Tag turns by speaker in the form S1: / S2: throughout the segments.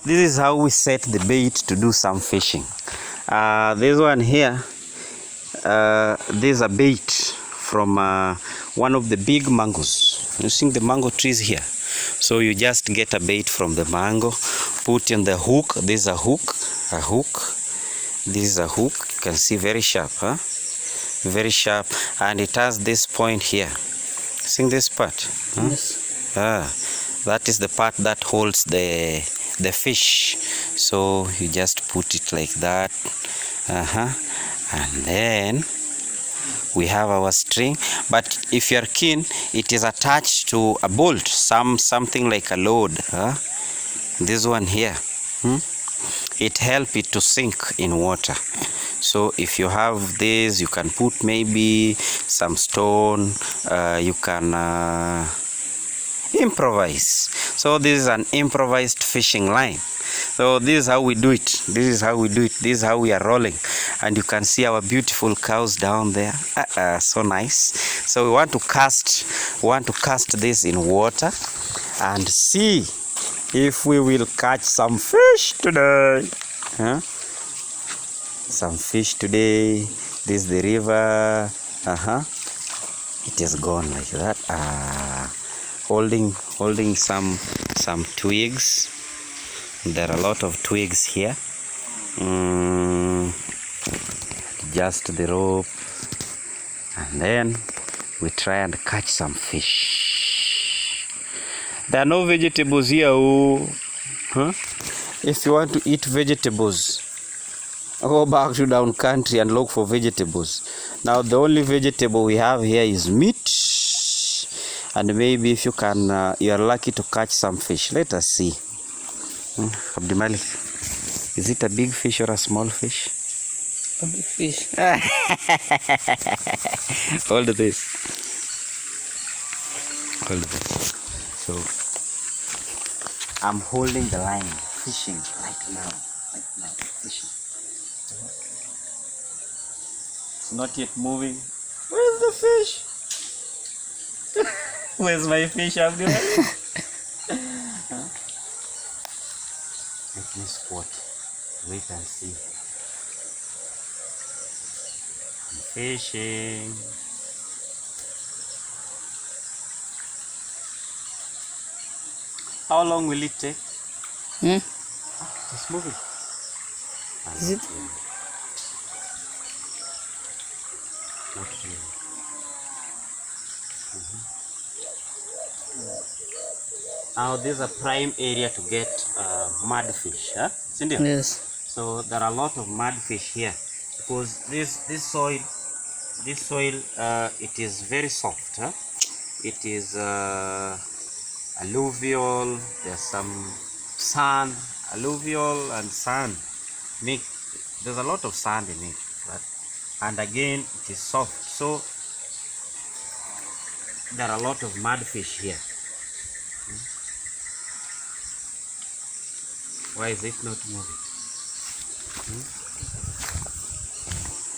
S1: This is how we set the bait to do some fishing. This one here, there's a bait from one of the big mangoes. You see the mango trees here? So you just get a bait from the mango, put in the hook. This is a hook. This is a hook. You can see very sharp, huh? Very sharp, and it has this point here. See this part? Huh? Yes. That is the part that holds the fish. So you just put it like that. And then we have our string, but if you're keen, it is attached to a bolt, something like a load. This one here, it helps it to sink in water. So if you have this, you can put maybe some stone, you can improvise. So this is an improvised fishing line. So this is how we do it. This is how we do it. This is how we are rolling. And you can see our beautiful cows down there. So nice. So we want to cast this in water and see if we will catch some fish today. Some fish today. This is the river. It is gone like that. Holding some twigs. There are a lot of twigs here. Just the rope, and then we try and catch some fish. There are no vegetables here. If you want to eat vegetables, go back to down country and look for vegetables. Now the only vegetable we have here is meat, and maybe if you can, you are lucky to catch some fish. Let us see. Abdimalik, is it a big fish or a small fish?
S2: A big fish.
S1: Hold this. So I'm holding the line, fishing right now, fishing. It's not yet moving. Where's the fish? Where's my fish, Abdimalik? Let me squat. Wait and see. I'm fishing. How long will it take? It's moving.
S2: Is it?
S1: Now this is a prime area to get mudfish, huh? Cindy?
S2: Yes.
S1: So there are a lot of mudfish here because this soil, it is very soft, huh? It is alluvial. There's some sand, alluvial and sand. There's a lot of sand in it, and again it is soft. So there are a lot of mudfish here. Why is it not moving?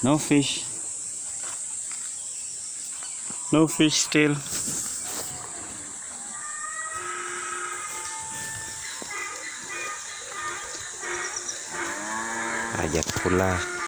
S1: No fish. No fish still. Hajakula.